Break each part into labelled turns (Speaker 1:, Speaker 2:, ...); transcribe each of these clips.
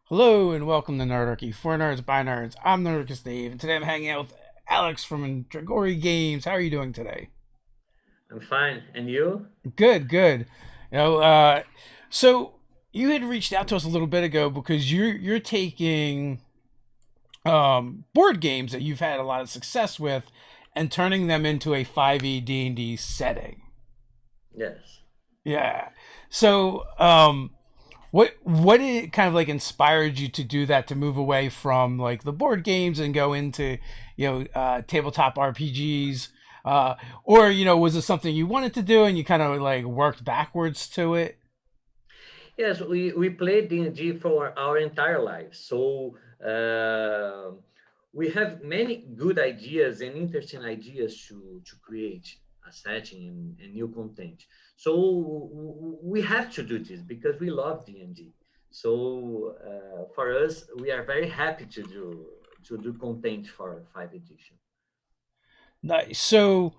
Speaker 1: Hello and welcome to Nerdarchy. For nerds, by nerds, I'm Nerdarchy Dave, and today I'm hanging out with Alex from Dragori Games. How are you doing today?
Speaker 2: I'm fine. And you?
Speaker 1: Good, good. You know, uh, so you had reached out to us a little bit ago because you're taking board games that you've had a lot of success with and turning them into a 5e D&D setting.
Speaker 2: Yes.
Speaker 1: Yeah. So, what it kind of like inspired you to do that to move away from like the board games and go into tabletop RPGs, uh, or was it something you wanted to do and you kind of like worked backwards to it?
Speaker 2: Yes, we played D&D for our entire lives. So we have many good ideas and interesting ideas to create a setting and new content. So we have to do this because we love D&D. So for us, we are very happy to do content for 5th edition.
Speaker 1: Nice. So,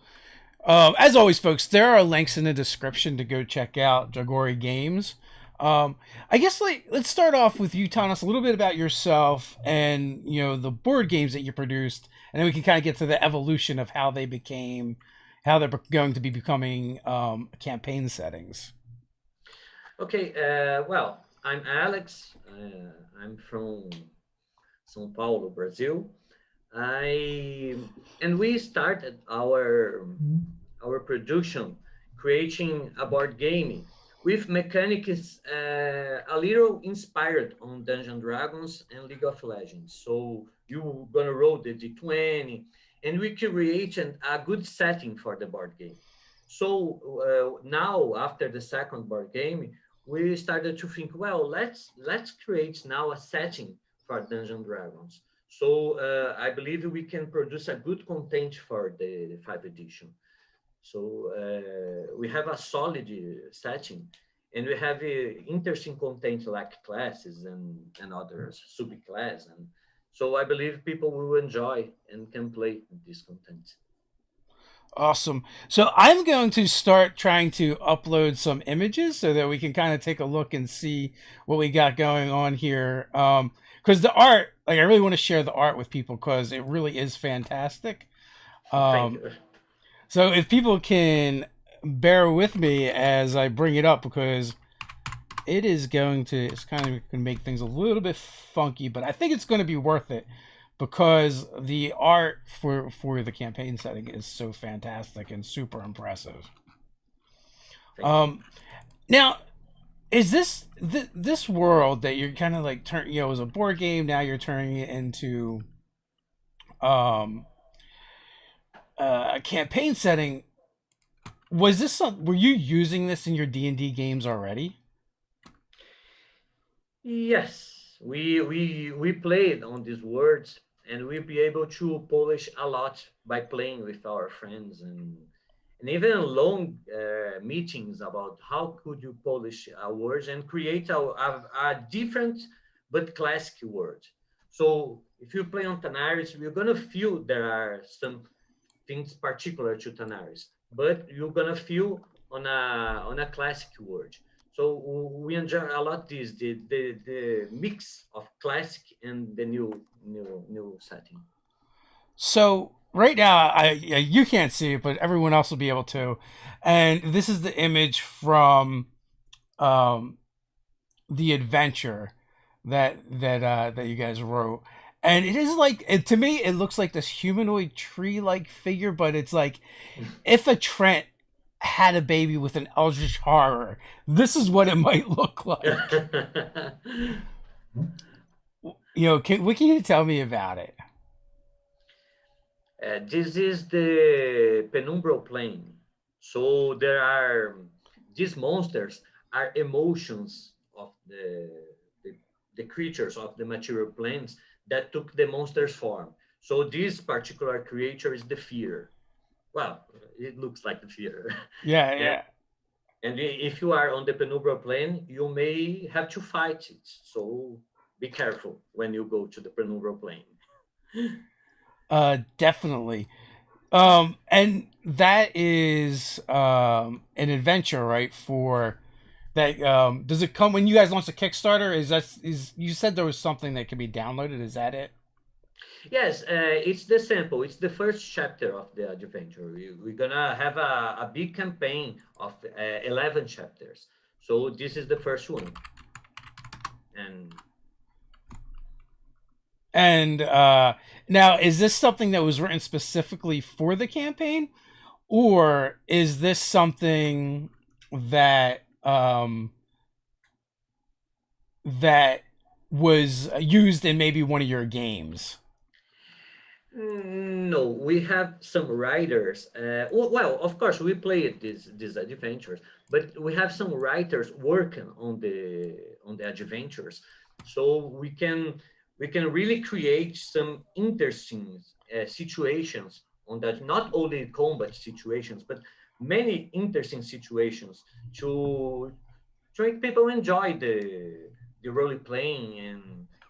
Speaker 1: as always, folks, there are links in the description to go check out Dragori Games. I guess like let's start off with you telling us a little bit about yourself and the board games that you produced, and then we can kind of get to the evolution of how they're going to be becoming campaign settings.
Speaker 2: Okay, well, I'm Alex. I'm from São Paulo, Brazil. I and we started our production creating a board game with mechanics a little inspired on Dungeon Dragons and League of Legends. So you gonna roll the d20, and we create a good setting for the board game. So now, after the second board game, we started to think, well, let's create now a setting for Dungeon Dragons. So I believe we can produce a good content for the 5th edition. So we have a solid setting, and we have interesting content like classes and other subclass. And so I believe people will enjoy and can play this content.
Speaker 1: Awesome. So I'm going to start trying to upload some images so that we can kind of take a look and see what we got going on here. Because the art, like I really want to share the art with people because it really is fantastic.
Speaker 2: Thank
Speaker 1: Um,
Speaker 2: you.
Speaker 1: so if people can bear with me as I bring it up because it's kind of going to make things a little bit funky, but I think it's going to be worth it because the art for the campaign setting is so fantastic and super impressive.
Speaker 2: Thank you.
Speaker 1: Um, Now, is this world that you're kind of like as a board game now you're turning it into um a campaign setting? Were you using this in your D&D games already?
Speaker 2: Yes, we played on these words, and we'll be able to polish a lot by playing with our friends and even long meetings about how could you polish a word and create a different but classic word. So if you play on Tanaris, we're gonna feel there are some things particular to Tanaris, but you're gonna feel on a classic word. So we enjoy a lot the mix of classic and the new setting.
Speaker 1: So right now, you can't see it, but everyone else will be able to. And this is the image from um, the adventure that you guys wrote. And it is like to me, it looks like this humanoid tree-like figure, but it's like if a Trent had a baby with an eldritch horror, this is what it might look like. What can you tell me about it?
Speaker 2: This is the penumbral plane. So there are these monsters are emotions of the creatures of the material planes that took the monster's form. So this particular creature is the fear. Well, it looks like the fear.
Speaker 1: Yeah,
Speaker 2: and,
Speaker 1: yeah.
Speaker 2: and if you are on the penumbral plane, you may have to fight it. So be careful when you go to the penumbral plane.
Speaker 1: Definitely. And that is an adventure, right? For That does it come when you guys launched the Kickstarter? Is you said there was something that could be downloaded? Is that it?
Speaker 2: Yes, it's the sample. It's the first chapter of the adventure. We're gonna have a big campaign of 11 chapters. So this is the first one. And
Speaker 1: And now, is this something that was written specifically for the campaign, or is this something that that was used in maybe one of your games?
Speaker 2: no, we have some writers. Well, of course, we played these adventures, but we have some writers working on the adventures, so we can really create some interesting situations on that. Not only combat situations, but many interesting situations to make people enjoy the role playing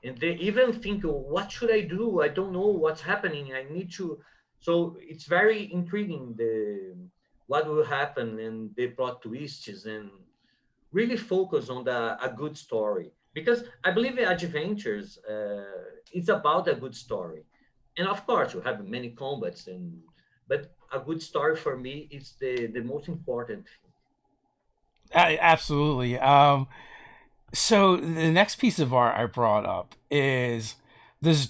Speaker 2: and they even think, "Oh, what should I do? I don't know what's happening. I need to." So it's very intriguing the what will happen and the plot twists and really focus on a good story because I believe the adventures it's about a good story, and of course you have many combats and but a good story for me is the most important.
Speaker 1: Absolutely. So the next piece of art I brought up is this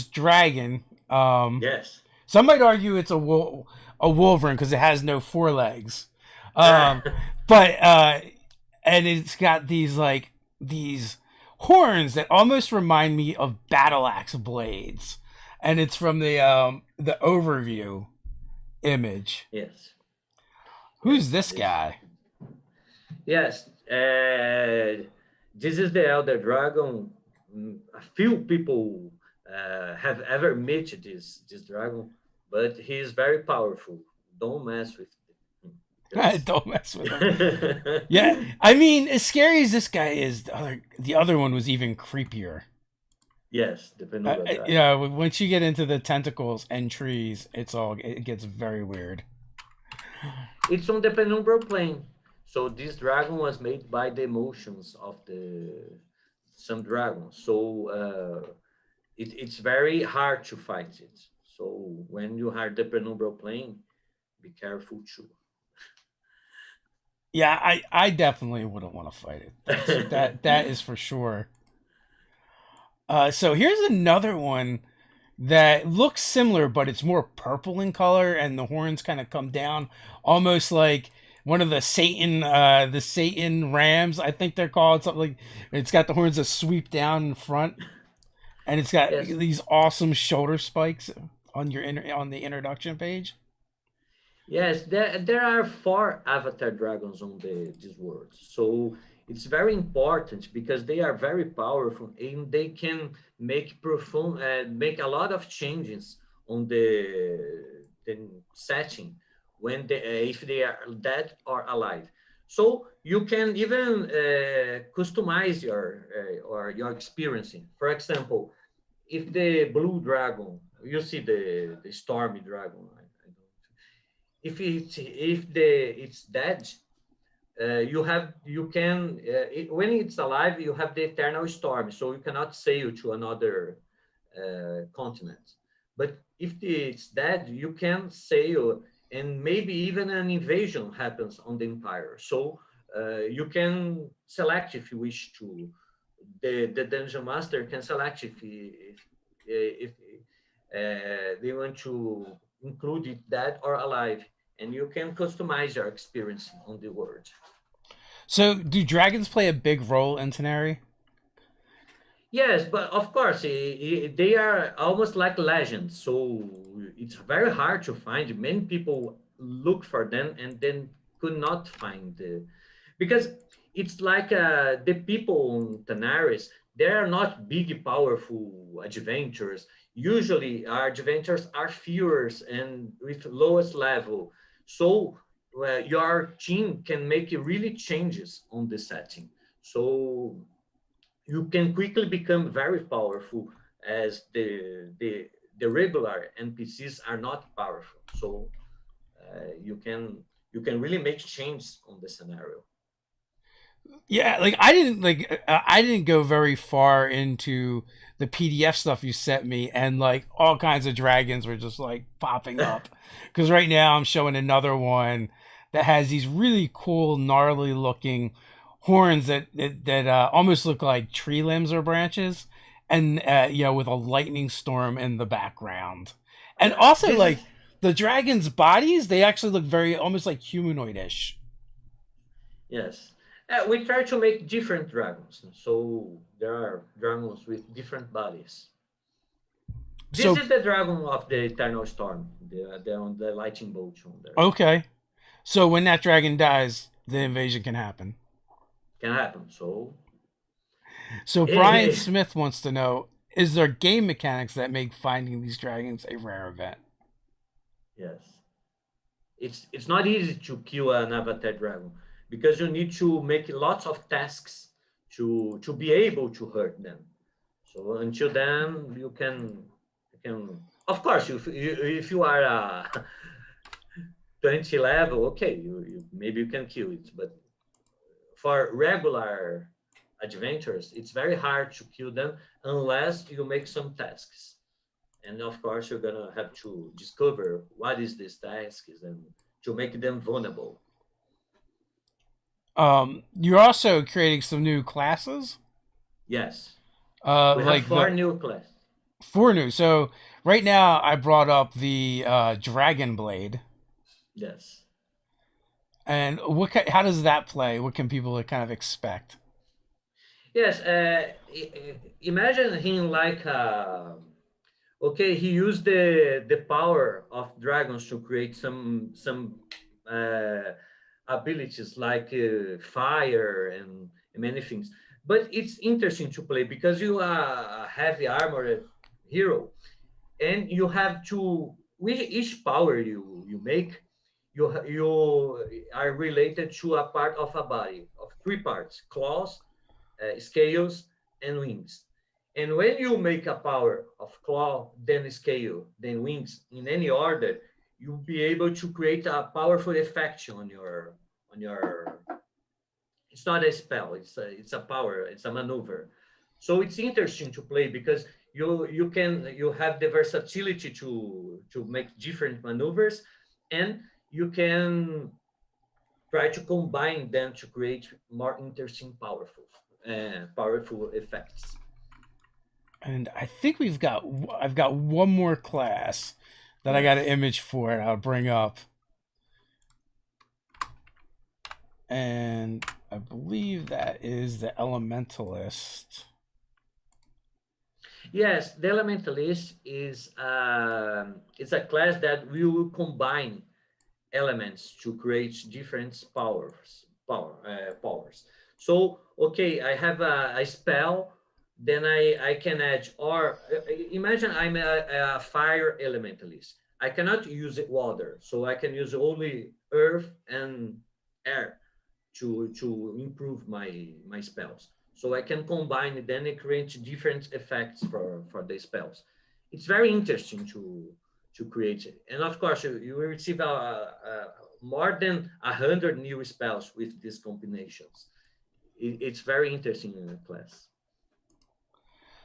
Speaker 1: dragon.
Speaker 2: Yes.
Speaker 1: Some might argue it's a wolverine because it has no forelegs. Um, but and it's got these horns that almost remind me of battle axe blades, and it's from the overview image.
Speaker 2: Yes.
Speaker 1: Who's
Speaker 2: Yes,
Speaker 1: this
Speaker 2: this.
Speaker 1: guy?
Speaker 2: Yes, this is the Elder Dragon. A few people have ever met this dragon, but he is very powerful. Don't mess with him. Because
Speaker 1: Don't mess with him. Yeah, I mean, as scary as this guy is, the other one was even creepier.
Speaker 2: yes, the Penumbra Dragon.
Speaker 1: Yeah, once you get into the tentacles and trees, it gets very weird.
Speaker 2: It's on the Penumbra plane. So this dragon was made by the emotions of the some dragons. So it's very hard to fight it. So when you have the penumbral plane, be careful too.
Speaker 1: Yeah, I definitely wouldn't want to fight it. That is for sure. So here's another one that looks similar, but it's more purple in color, and the horns kind of come down, almost like one of the Satan rams. I think they're called something like. It's got the horns that sweep down in front, and it's got
Speaker 2: Yes,
Speaker 1: these awesome shoulder spikes on the introduction page.
Speaker 2: yes, there are four avatar dragons on this world. So it's very important because they are very powerful and they can make a lot of changes on the setting when if they are dead or alive. So you can even customize your experiencing. For example, if the blue dragon, you see the stormy dragon. I don't if it's dead, you can when it's alive you have the eternal storm, so you cannot sail to another continent. But if it's dead, you can sail, and maybe even an invasion happens on the empire. So you can select if you wish to. The dungeon master can select if they want to include it dead or alive, and you can customize your experience on the world.
Speaker 1: So, do dragons play a big role in Teneri?
Speaker 2: Yes, but of course, they are almost like legends. So it's very hard to find. Many people look for them and then could not find the, because it's like the people on Tanaris, they are not big, powerful adventures. Usually, our adventures are fewer and with lowest level. So your team can make really changes on the setting. So you can quickly become very powerful as the regular NPCs are not powerful. So you can really make change on the scenario.
Speaker 1: Yeah, like I didn't go very far into the PDF stuff you sent me, and like all kinds of dragons were just like popping up. Because right now I'm showing another one that has these really cool, gnarly looking horns that almost look like tree limbs or branches, and with a lightning storm in the background, and also
Speaker 2: This is
Speaker 1: like the dragons' bodies, they actually look very almost like humanoid-ish.
Speaker 2: yes. We try to make different dragons, so there are dragons with different bodies. This
Speaker 1: So
Speaker 2: is the dragon of the Eternal Storm. The on the lightning bolt on there.
Speaker 1: okay. So when that dragon dies, the invasion can happen.
Speaker 2: Can happen. So
Speaker 1: So Brian
Speaker 2: eh,
Speaker 1: Smith wants to know: is there game mechanics that make finding these dragons a rare event?
Speaker 2: yes, it's not easy to kill an avatar dragon because you need to make lots of tasks to be able to hurt them. So until then, you can of course if you are a 20 level, okay, you maybe you can kill it, but for regular adventures, it's very hard to kill them unless you make some tasks. And of course, you're gonna have to discover what is these tasks and to make them vulnerable.
Speaker 1: You're also creating some new classes,
Speaker 2: Yes, we have
Speaker 1: like
Speaker 2: four
Speaker 1: the
Speaker 2: new classes.
Speaker 1: four new. So right now, I brought up the Dragon Blade,
Speaker 2: Yes,
Speaker 1: and how does that play? What can people kind of expect?
Speaker 2: yes. Imagine him like okay. He used the power of dragons to create some uh, abilities like fire and many things. But it's interesting to play because you are a heavy armored hero, and you have to with each power you make, you are related to a part of a body of three parts: claws, scales, and wings. And when you make a power of claw, then scale, then wings in any order, you'll be able to create a powerful effect on your. It's not a spell. It's a power. It's a maneuver. So it's interesting to play because you have the versatility to make different maneuvers, and you can try to combine them to create more interesting, powerful effects.
Speaker 1: And I think I've got one more class that I got an
Speaker 2: Yes.
Speaker 1: image for, and I'll bring up, and I believe that is the Elementalist.
Speaker 2: Yes, the Elementalist is a class that will combine elements to create different powers. So okay, I have a spell, then I can add, or imagine I'm a fire elementalist. I cannot use water, so I can use only earth and air to improve my spells. So I can combine it, then it creates different effects for the spells. It's very interesting to create it. And of course, you will receive more than 100 new spells with these combinations. It's very interesting in the class.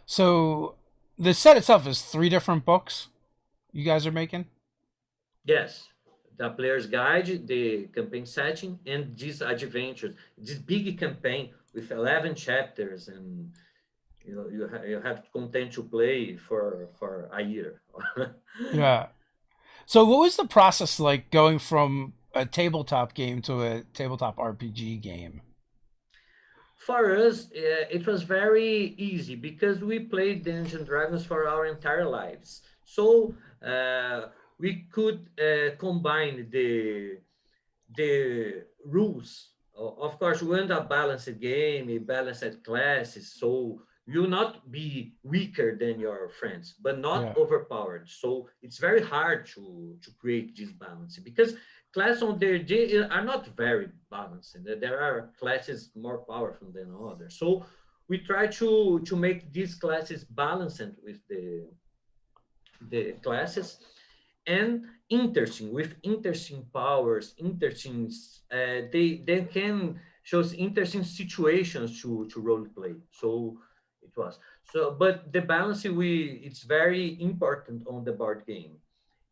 Speaker 1: So the set itself is three different books you guys are making.
Speaker 2: Yes, the player's guide, the campaign setting, and these adventures. This big campaign with 11 chapters, and you have content to play for a year.
Speaker 1: Yeah. So what was the process like going from a tabletop game to a tabletop RPG game?
Speaker 2: For us, it was very easy because we played Dungeons and Dragons for our entire lives. So we could combine the rules. Of course, we want a balanced game, a balanced classes, so you'll not be weaker than your friends, but not
Speaker 1: Yeah.
Speaker 2: overpowered. So it's very hard to create this balance because classes on their day are not very balanced. There are classes more powerful than others. So we try to make these classes balanced with the classes and interesting with interesting powers, interesting. They can shows interesting situations to role play. So it was so, but the balance it's very important on the board game.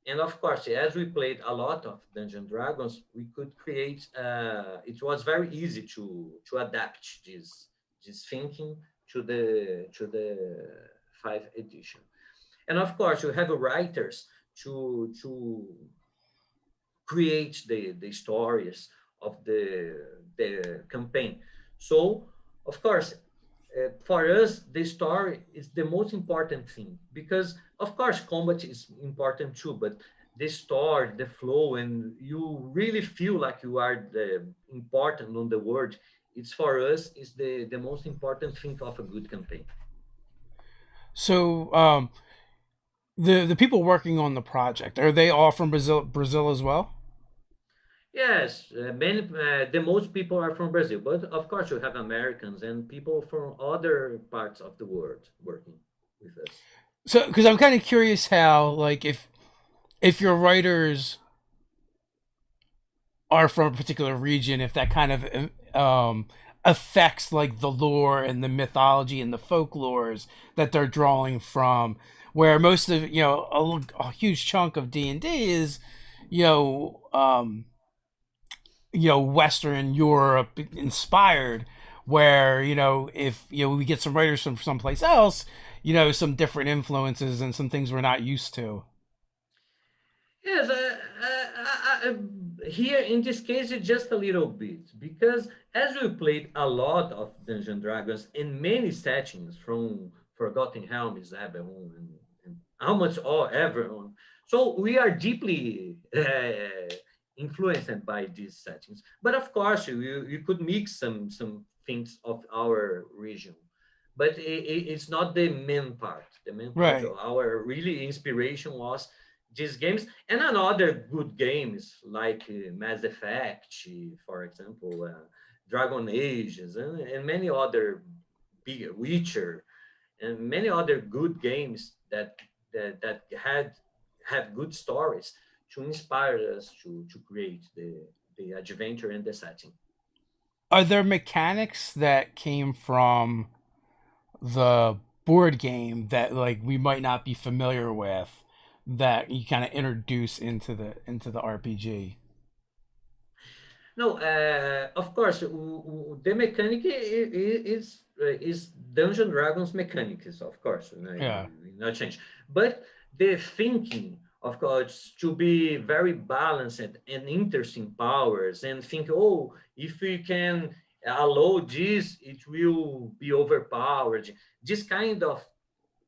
Speaker 2: And of course, as we played a lot of Dungeon Dragons, we could create. It was very easy to adapt this thinking to the fifth edition. And of course, you have writers to create the stories of the campaign. So, of course, for us, the story is the most important thing because, of course, combat is important too, but the story, the flow, and you really feel like you are the important on the world. It's for us is the most important thing of a good campaign.
Speaker 1: So, the people working on the project, are they all from Brazil as well?
Speaker 2: Yes, the most people are from Brazil, but of course you have Americans and people from other parts of the world working with us.
Speaker 1: So, because I'm kind of curious how, like, if your writers are from a particular region, if that kind of affects like the lore and the mythology and the folklores that they're drawing from, where most of a huge chunk of D&D is you know um, Western Europe inspired, where if we get some writers from someplace else, some different influences and some things we're not used to.
Speaker 2: Yes, here in this case, it's just a little bit because as we played a lot of Dungeon Dragons in many settings from Forgotten Realms, Eberron, and how much all everyone. So we are deeply influenced by these settings. But of course, you could mix some things of our region. But it's not the main part. The main part
Speaker 1: Right.
Speaker 2: of our really inspiration was these games and another good games like Mass Effect, for example, Dragon Ages, and many other big Witcher, and many other good games that had have good stories to inspire us to create the adventure and the setting.
Speaker 1: Are there mechanics that came from the board game that like we might not be familiar with that you kind of introduce into the RPG?
Speaker 2: No, of course, the mechanic is Dungeon Dragons mechanics, of course,
Speaker 1: Yeah.
Speaker 2: not change. But the thinking, of course, to be very balanced and interesting powers, and think, oh, if we can allow this, it will be overpowered. This kind of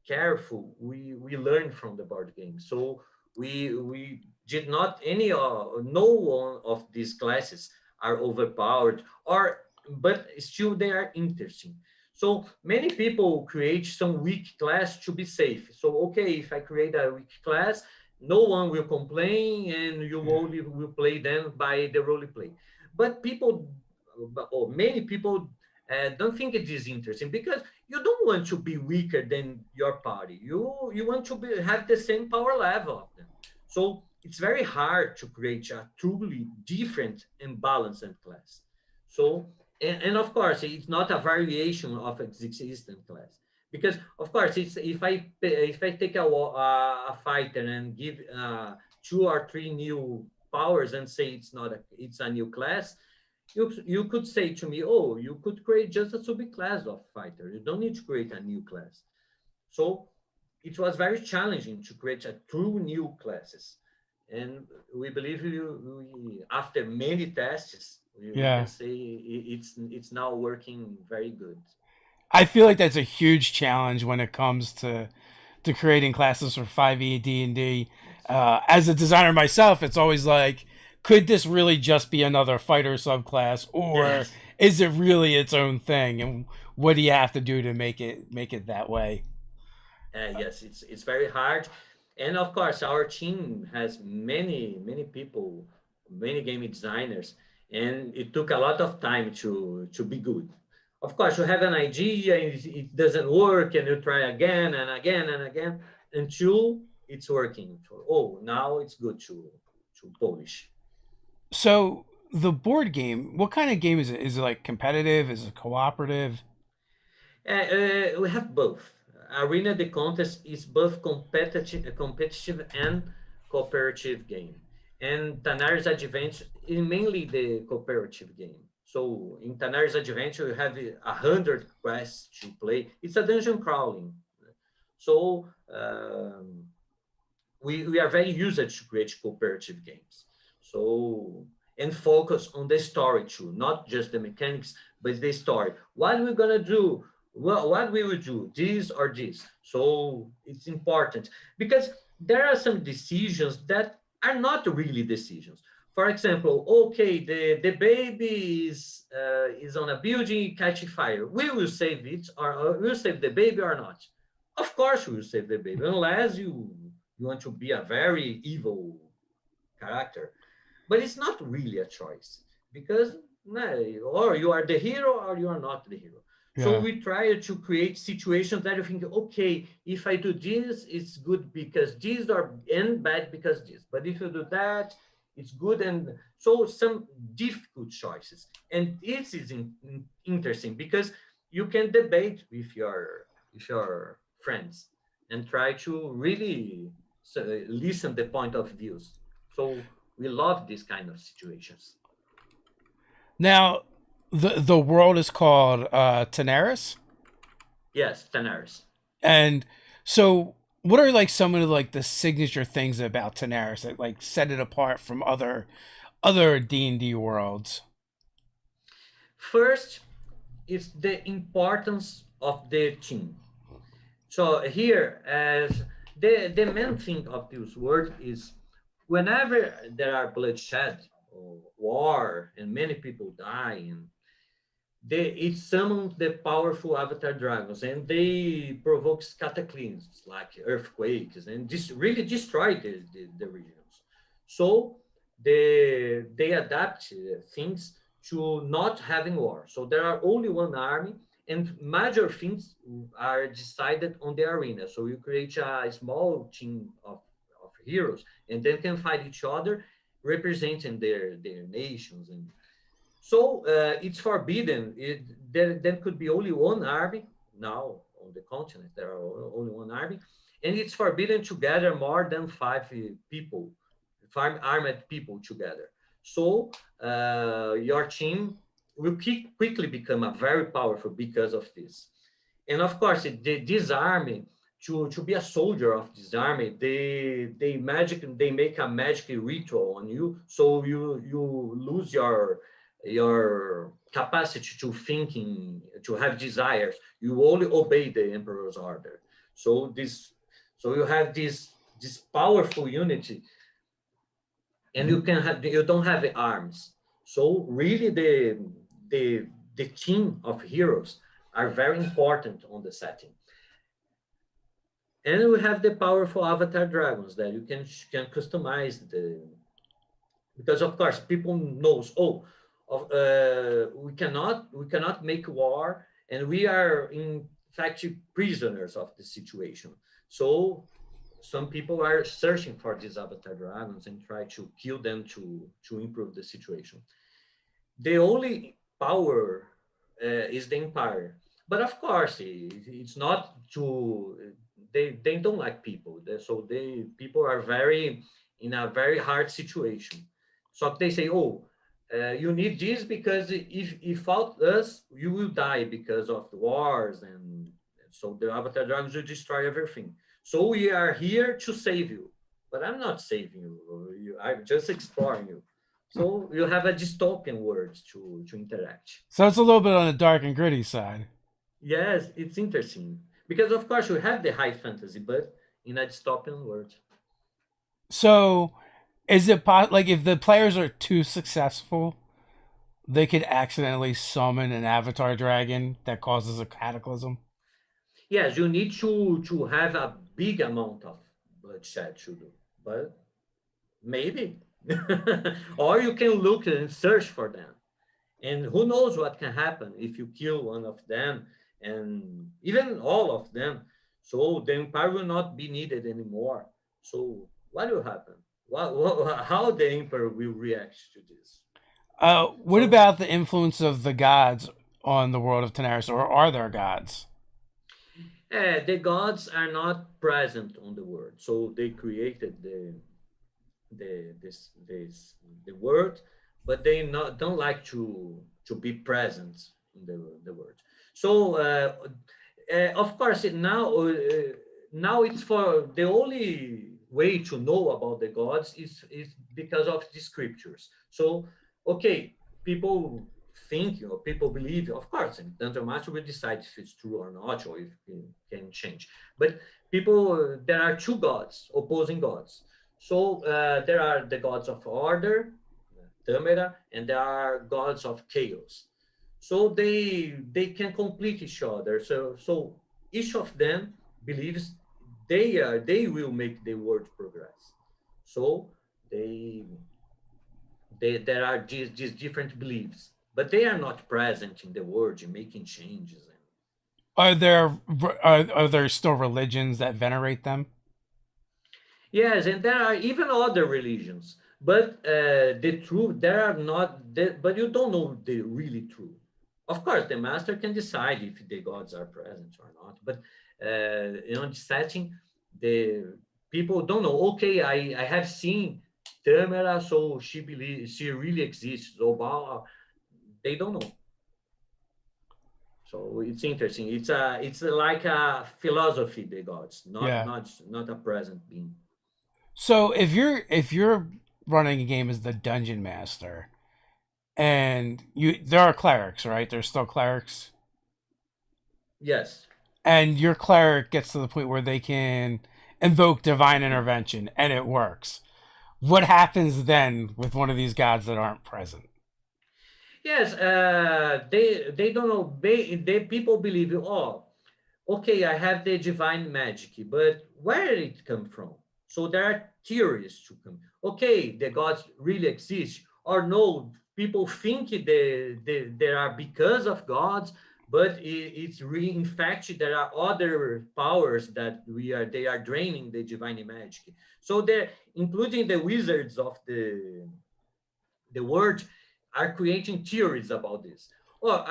Speaker 2: careful we learned from the board game. So we did not any no one of these classes are overpowered or but still they are interesting. So many people create some weak class to be safe. So okay, if I create a weak class, no one will complain and you only will play them by the role play. But people or many people don't think it is interesting because you don't want to be weaker than your party. You want to have the same power level of them. So it's very hard to create a truly different and balanced class. So and of course it's not a variation of existing class because of course it's if I take a fighter and give two or three new powers and say it's a new class, you could say to me, oh, you could create just a subclass of fighter. You don't need to create a new class. So it was very challenging to create a true new classes. And we believe after many tests, we can
Speaker 1: Yeah.
Speaker 2: say it's now working very good.
Speaker 1: I feel like that's a huge challenge when it comes to creating classes for 5e D&D.
Speaker 2: Yes.
Speaker 1: As a designer myself, it's always like, could this really just be another fighter subclass, or
Speaker 2: Yes.
Speaker 1: is it really its own thing? And what do you have to do to make it that way?
Speaker 2: Yes, it's very hard, and of course, our team has many people, many game designers, and it took a lot of time to be good. Of course, you have an idea, and it doesn't work, and you try again and again and again until it's working. Oh, now it's good to polish.
Speaker 1: So the board game, what kind of game is it? Is it like competitive? Is it cooperative?
Speaker 2: We have both. Arena the contest is both competitive and cooperative game, and Tanar's Adventure is mainly the cooperative game. So in Tanar's Adventure, you have 100 quests to play. It's a dungeon crawling. So we are very used to create cooperative games. So and focus on the story too, not just the mechanics, but the story. What we're gonna do? What we will do? This or this. So it's important because there are some decisions that are not really decisions. For example, okay, the baby is on a building catching fire. We will save it, or we'll save the baby or not. Of course, we will save the baby, unless you want to be a very evil character. But it's not really a choice because or you are the hero or you are not the hero. So
Speaker 1: Yeah.
Speaker 2: we try to create situations that you think, okay, if I do this, it's good because this, or and bad because this. But if you do that, it's good. And so some difficult choices. And this is interesting because you can debate with your friends and try to really listen the point of views. So we love these kind of situations.
Speaker 1: Now, the world is called Tenaris,
Speaker 2: Yes, Tanaris.
Speaker 1: and so what are like some of the signature things about Tenaris that like set it apart from other D&D worlds?
Speaker 2: First, it's the importance of the team. So here, as the main thing of this word is whenever there are bloodshed or war and many people die, and it summons the powerful avatar dragons and they provoke cataclysms like earthquakes and just really destroy the regions. So they adapt things to not having war. So there are only one army and major things are decided on the arena. So you create a small team of heroes and then can fight each other representing their nations. And so it's forbidden. There could be only one army now on the continent. There are only one army, and it's forbidden to gather more than five people, five armed people together. So your team will quickly become a very powerful because of this. And of course, this army to be a soldier of this army, they make a magic ritual on you, so you lose your capacity to thinking, to have desires. You only obey the emperor's order. So you have this powerful unity, and you don't have arms. So really, the team of heroes are very important on the setting. And we have the powerful avatar dragons that you can customize the, because of course people knows, oh, we cannot make war, and we are in fact prisoners of the situation. So some people are searching for these avatar dragons and try to kill them to improve the situation. The only power is the empire, but of course it's not to, they don't like people. So they people are very in a very hard situation. So they say, oh, you need this because if without us you will die because of the wars, and so the avatar dragons will destroy everything. So we are here to save you, but I'm not saving you. I'm just exploring you. So you have a dystopian world to interact.
Speaker 1: So it's a little bit on the dark and gritty side.
Speaker 2: Yes, it's interesting because of course you have the high fantasy, but in a dystopian world.
Speaker 1: So is it like if the players are too successful, they could accidentally summon an avatar dragon that causes a cataclysm?
Speaker 2: Yes, you need to have a big amount of bloodshed to do, but maybe, or you can look and search for them, and who knows what can happen if you kill one of them and even all of them. So the empire will not be needed anymore. So what will happen? How the emperor will react to this?
Speaker 1: What
Speaker 2: So
Speaker 1: about the influence of the gods on the world of Tenaris, or are there gods?
Speaker 2: the gods are not present on the world. So they created this the world, but they not don't like to be present in the world. So of course now it's for the only way to know about the gods is because of the scriptures. So okay, people think, people believe, of course, and Dungeon Master will decide if it's true or not, or if it can change. But people, there are two gods, opposing gods. So there are the gods of order, Tamera, and there are gods of chaos. So they can complete each other. So each of them believes they will make the world progress. So they there are these different beliefs, but they are not present in the world in making changes. And
Speaker 1: Are there still religions that venerate them?
Speaker 2: yes, and there are even other religions, but the truth there are not. But you don't know the really true. Of course, the master can decide if the gods are present or not. But the setting, the people don't know. Okay, I have seen Tamara, so she believes she really exists. Obama, they don't know. So it's interesting. It's like a philosophy, the gods,
Speaker 1: Yeah.
Speaker 2: not a present being.
Speaker 1: So if you're running a game as the dungeon master, and there are clerics, right? There's still clerics,
Speaker 2: Yes.
Speaker 1: and your cleric gets to the point where they can invoke divine intervention, and it works. What happens then with one of these gods that aren't present?
Speaker 2: Yes, they don't know. They people believe, oh, okay, I have the divine magic, but where did it come from? So there are theories to come. Okay, the gods really exist, or no? People think there are because of gods, but it's really in fact there are other powers that we are they are draining the divine magic. So they're including the wizards of the world are creating theories about this. Well,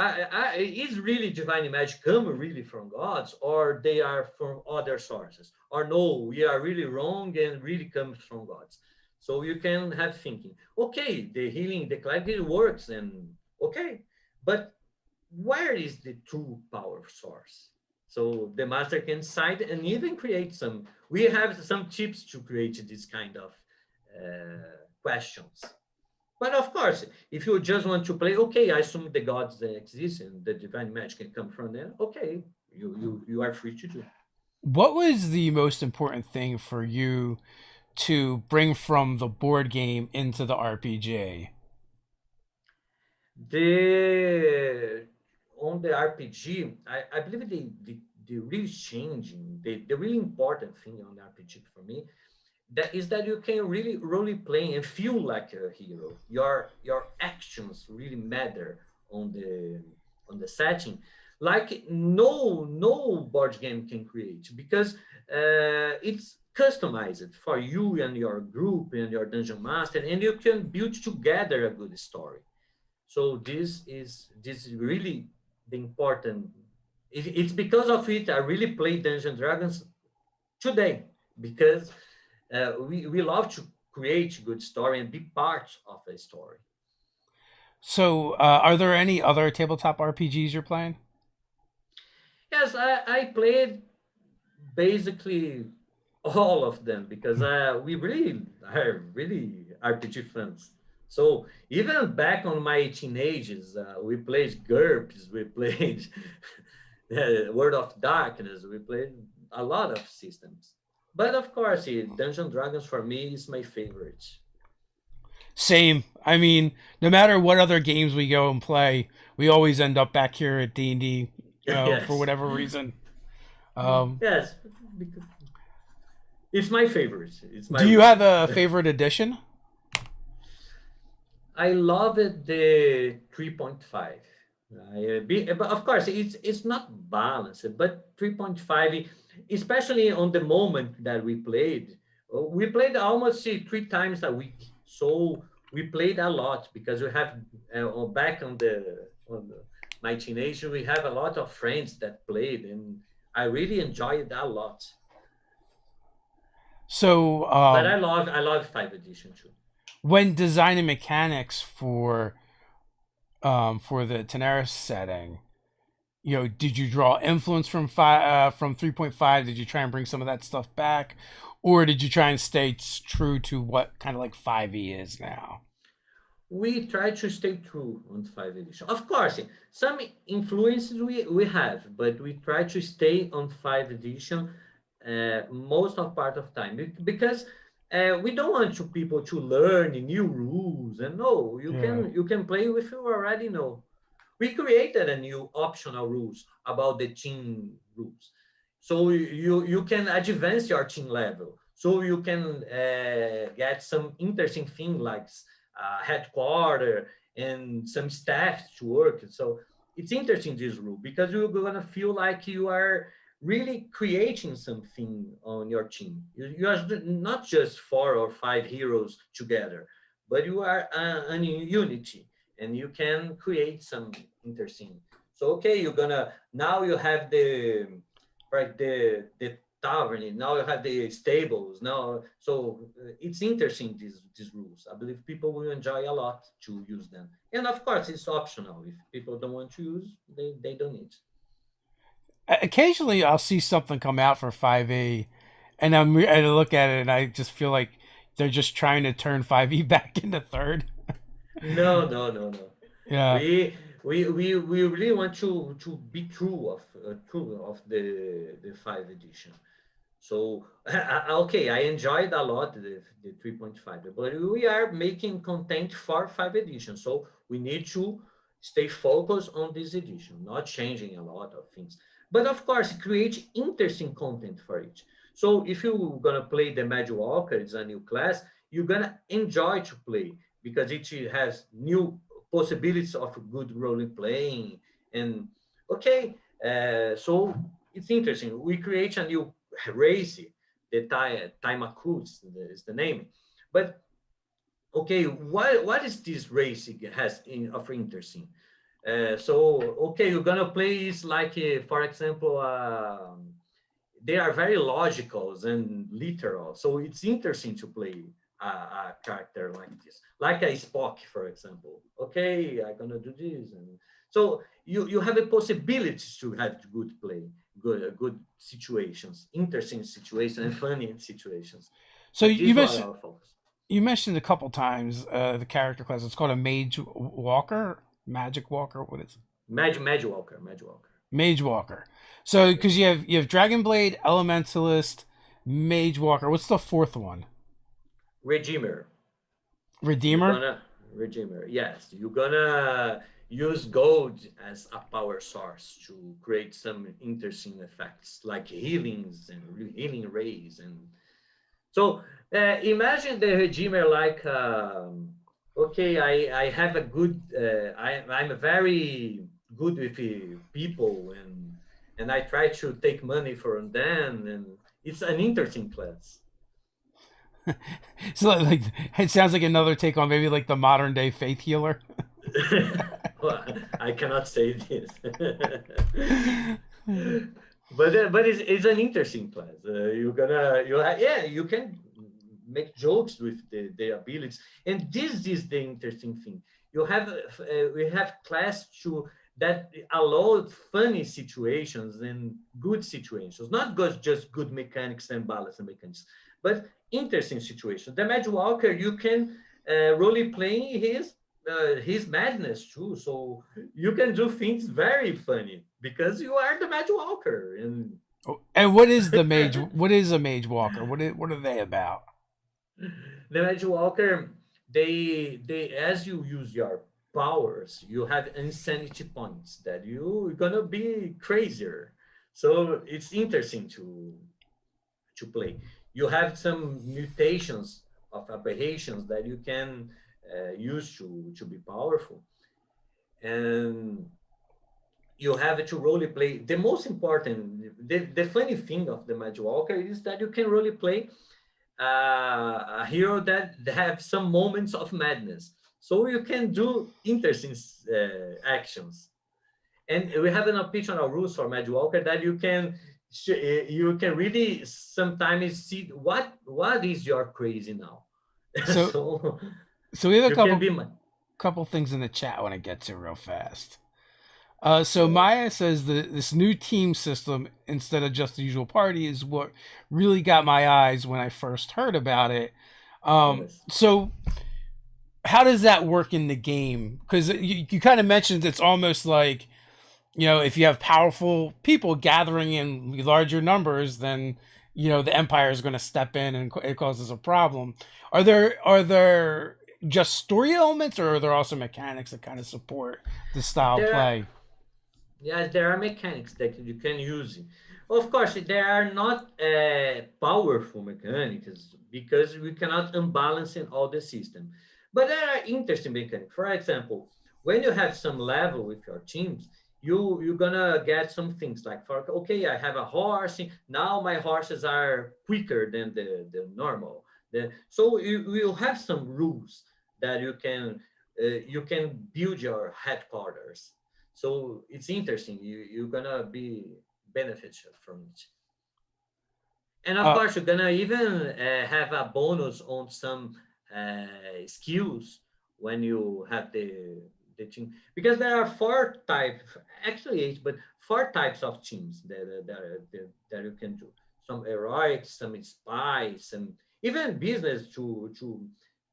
Speaker 2: is really divine magic come really from gods, or they are from other sources? Or no, we are really wrong and really comes from gods. So you can have thinking, okay, the healing, the clarity works, and okay, but where is the true power source? So the master can cite and even create some. We have some tips to create this kind of questions. But of course, if you just want to play, okay, I assume the gods exist and the divine magic can come from them. Okay, you are free to do.
Speaker 1: What was the most important thing for you to bring from the board game into the RPG?
Speaker 2: The on the RPG, I believe the really changing, the really important thing on the RPG for me that is that you can really play and feel like a hero. Your actions really matter on the setting, like no board game can create because it's customized for you and your group and your dungeon master, and you can build together a good story. So this is really the important. It's because of it I really play Dungeons and Dragons today because we love to create good story and be part of a story.
Speaker 1: So, are there any other tabletop RPGs you're playing?
Speaker 2: Yes, I played basically all of them because we really are really RPG fans. So even back on my teenagers, we played GURPS, we played World of Darkness, we played a lot of systems. But of course, Dungeon Dragons for me is my favorite.
Speaker 1: Same. I mean, no matter what other games we go and play, we always end up back here at D&D, for
Speaker 2: Yes,
Speaker 1: whatever reason. Um,
Speaker 2: yes, because it's my favorite. It's
Speaker 1: do
Speaker 2: my.
Speaker 1: you have a favorite edition?
Speaker 2: I love it the 3.5. But of course, it's not balanced, but 3.5, especially on the moment that we played almost 3 times a week. So we played a lot because we have back on my teenager, we have a lot of friends that played, and I really enjoyed that a lot.
Speaker 1: So,
Speaker 2: But I love 5th edition too.
Speaker 1: when designing mechanics for the Tenaris setting, did you draw influence from 3.5? Did you try and bring some of that stuff back, or did you try and stay true to what kind of like 5e is now?
Speaker 2: We try to stay true on 5th edition. Of course, some influences we have, but we try to stay on 5th edition most of part of time because we don't want to people to learn new rules. And no, you
Speaker 1: Yeah,
Speaker 2: can you can play with you already know. We created a new optional rules about the team rules, so you can advance your team level, so you can get some interesting thing like headquarter and some staff to work. So it's interesting this rule because you're gonna feel like you are really creating something on your team. You are not just 4 or 5 heroes together, but you are in unity, and you can create some interesting. So okay, you're gonna now you have the right the tavern, now you have the stables now. So it's interesting, these rules. I believe people will enjoy a lot to use them, and of course it's optional. If people don't want to use, they don't need.
Speaker 1: occasionally I'll see something come out for 5e, and I look at it and I just feel like they're just trying to turn 5e back into third.
Speaker 2: No, no, no, no.
Speaker 1: Yeah,
Speaker 2: We really want to be true of the 5th edition. So okay, I enjoyed a lot the 3.5, but we are making content for 5th edition, so we need to stay focused on this edition, not changing a lot of things. But of course, create interesting content for it. So if you're gonna play the Mad Walker, it's a new class, you're gonna enjoy to play because it has new possibilities of good role playing. And okay, so it's interesting. We create a new race, the Taimaku is the name. But okay, what is this race it has of interesting? So okay, you're gonna play is like, for example, they are very logical and literal. So it's interesting to play a character like this, like a Spock, for example. Okay, I'm gonna do this, and so you have a possibility to have good play, good situations, interesting situations, and funny situations.
Speaker 1: so
Speaker 2: This
Speaker 1: you
Speaker 2: is what
Speaker 1: mentioned
Speaker 2: our focus.
Speaker 1: you mentioned a couple times the character class. It's called a Mage Walker, Magic Walker. What is it?
Speaker 2: Mad Walker, Mad Walker.
Speaker 1: Mage Walker. So
Speaker 2: Yes.
Speaker 1: because you have Dragon Blade, Elementalist, Mage Walker. What's the fourth one?
Speaker 2: Regimer. You're
Speaker 1: Redeemer.
Speaker 2: gonna Regimer. Yes, you're gonna use gold as a power source to create some interesting effects like healings and healing rays. And so imagine the Regimer like, okay, I have a good, I'm very good with people, and I try to take money from them, and it's an interesting class.
Speaker 1: So like it sounds like another take on maybe like the modern day faith healer.
Speaker 2: Well, I cannot say this. But it's an interesting class. You're gonna yeah, you can make jokes with the abilities, and this is the interesting thing. You have we have class to that allow funny situations and good situations, not just good mechanics and balance and mechanics, but interesting situations. The Mad Walker, you can role playing his madness too. So you can do things very funny because you are the Mad Walker. And
Speaker 1: Oh, and what is the mage? What is a Mage Walker? What are they about?
Speaker 2: the Mad Walker, they as you use your powers, you have insanity points that you're gonna be crazier. So it's interesting to play. You have some mutations of aberrations that you can use to be powerful. And you have to role play. The most important, the funny thing of the Mad Walker is that you can role play a hero that have some moments of madness. So you can do interesting actions. And we have an optional rules for Mad Walker that you can really sometimes see what is your crazy now.
Speaker 1: So
Speaker 2: So
Speaker 1: so we have a
Speaker 2: you can be
Speaker 1: couple things in the chat I want to get to real fast. So
Speaker 2: sure.
Speaker 1: Maya says that this new team system instead of just the usual party is what really got my eyes when I first heard about it.
Speaker 2: Yes.
Speaker 1: So how does that work in the game? Because you kind of mentioned it's almost like, if you have powerful people gathering in larger numbers, then the empire is going to step in and it causes a problem. Are there just story elements, or are there also mechanics that kind of support the style
Speaker 2: There are
Speaker 1: play?
Speaker 2: Yes, there are mechanics that you can use. Of course, there are not powerful mechanics because we cannot unbalance in all the system. But there are interesting mechanics. For example, when you have some level with your teams, you're gonna get some things like, for okay, I have a horse. Now my horses are quicker than the normal. So you will have some rules that you can build your headquarters. So it's interesting. You're gonna be beneficial from it. And of
Speaker 1: Uh,
Speaker 2: course, you're gonna even have a bonus on some skills when you have the team, because there are four types, actually eight, but four types of teams that you can do. Some heroic, some spies, some even business to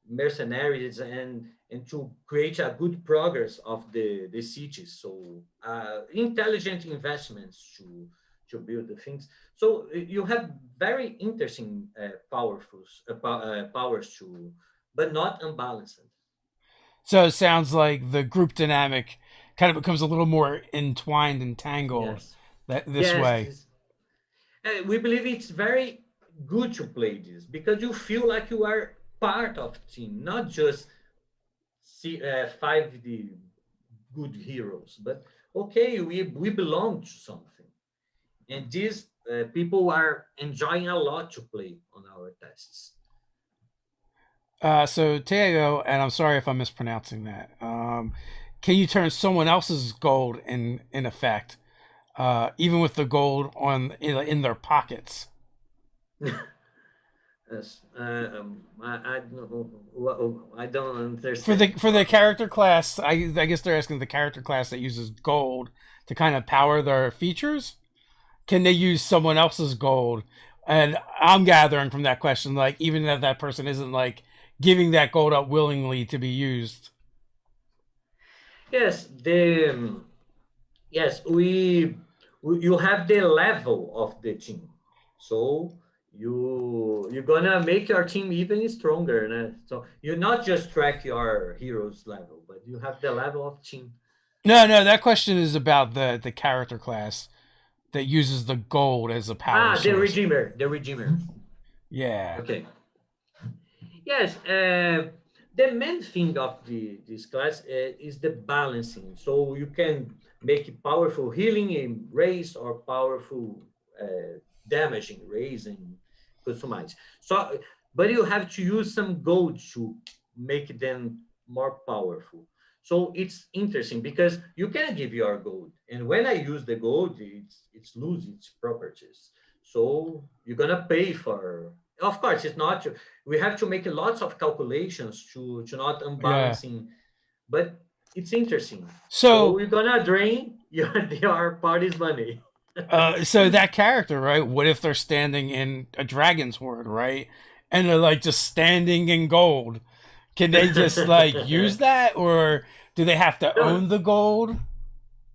Speaker 2: mercenaries and to create a good progress of the cities. So intelligent investments to build the things. So you have very interesting powers to, but not unbalanced.
Speaker 1: so it sounds like the group dynamic kind of becomes a little more entwined and tangled
Speaker 2: Yes,
Speaker 1: that this
Speaker 2: yes.
Speaker 1: way.
Speaker 2: We believe it's very good to play this because you feel like you are part of team, not just five the good heroes, but okay, we belong to something, and these people are enjoying a lot to play on our tests.
Speaker 1: So Teo, and I'm sorry if I'm mispronouncing that. Can you turn someone else's gold in effect, even with the gold in their pockets?
Speaker 2: Yes, I don't know. I don't
Speaker 1: For
Speaker 2: understand.
Speaker 1: the character class, I guess they're asking the character class that uses gold to kind of power their features. Can they use someone else's gold? And I'm gathering from that question, like even if that person isn't like giving that gold up willingly to be used.
Speaker 2: Yes, yes, we you have the level of the team, so you're gonna make your team even stronger. So you not just track your heroes level, but you have the level of team.
Speaker 1: No, that question is about the character class that uses the gold as a power
Speaker 2: Ah,
Speaker 1: source.
Speaker 2: the redeemer.
Speaker 1: Yeah.
Speaker 2: Okay. Yes, the main thing of this class is the balancing. So you can make powerful healing in raise or powerful damaging raise and customize. So, but you have to use some gold to make them more powerful. So it's interesting because you can give your gold, and when I use the gold, it's lose its properties. So you're gonna pay for. Of course, it's not we have to make lots of calculations to not
Speaker 1: Yeah.
Speaker 2: unbalancing, but it's interesting. So
Speaker 1: So
Speaker 2: you're gonna drain your party's money.
Speaker 1: so that character, right? What if they're standing in a dragon's word, right? And they're like just standing in gold. Can they just like use that, or do they have to
Speaker 2: no,
Speaker 1: own the gold?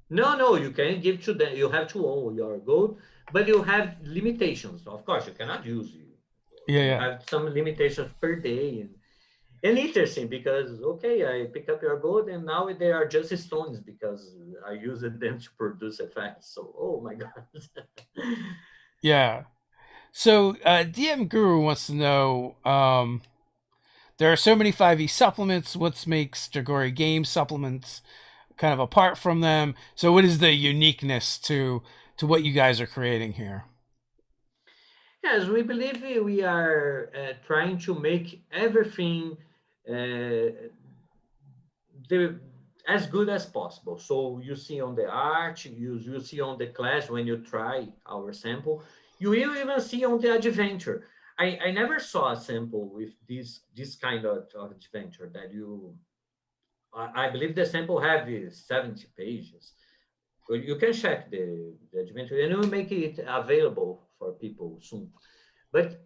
Speaker 2: no, you can give to them. You have to own your gold, but you have limitations. Of course, you cannot use you.
Speaker 1: Yeah,
Speaker 2: You
Speaker 1: yeah.
Speaker 2: have some limitations per day, and interesting because okay, I pick up your gold and now they are just stones because I used them to produce effects. So oh my god.
Speaker 1: Yeah. So DM Guru wants to know, there are so many 5e supplements. What makes Dragori Games supplements kind of apart from them? So what is the uniqueness to what you guys are creating here?
Speaker 2: Yes, we believe we are trying to make everything the as good as possible. So you see on the art, you see on the class when you try our sample, you will even see on the adventure. I never saw a sample with this kind of adventure that you. I believe the sample have 70 pages. Well, you can check the adventure and we'll make it available for people soon. But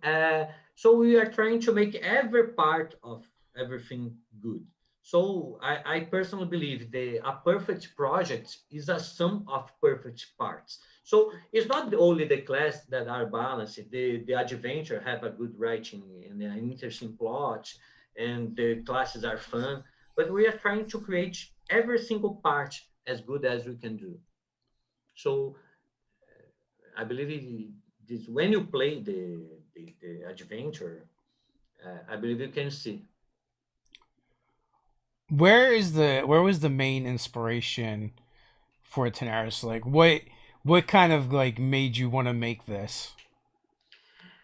Speaker 2: so we are trying to make every part of everything good. So I personally believe a perfect project is a sum of perfect parts. So it's not only the class that are balanced. The adventure have a good writing and an interesting plot, and the classes are fun. But we are trying to create every single part as good as we can do. So I believe this when you play the adventure, I believe you can see.
Speaker 1: Where was the main inspiration for Tenaris? Like what kind of like made you want to make this?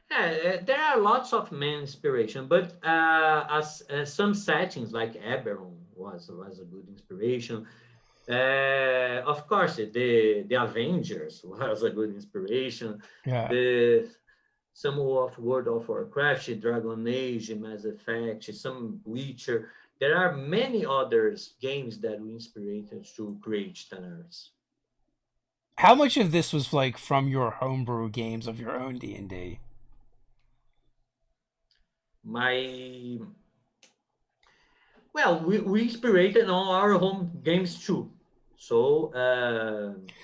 Speaker 2: Yeah, there are lots of main inspiration, but as some settings like Eberron was a good inspiration. Of course, the Avengers was a good inspiration.
Speaker 1: Yeah.
Speaker 2: The some of World of Warcraft, Dragon Age, Mass Effect, some Witcher. There are many others games that we inspired us to create Tanaris.
Speaker 1: How much of this was like from your homebrew games of your own D&D?
Speaker 2: My well, we inspired on our home games too. So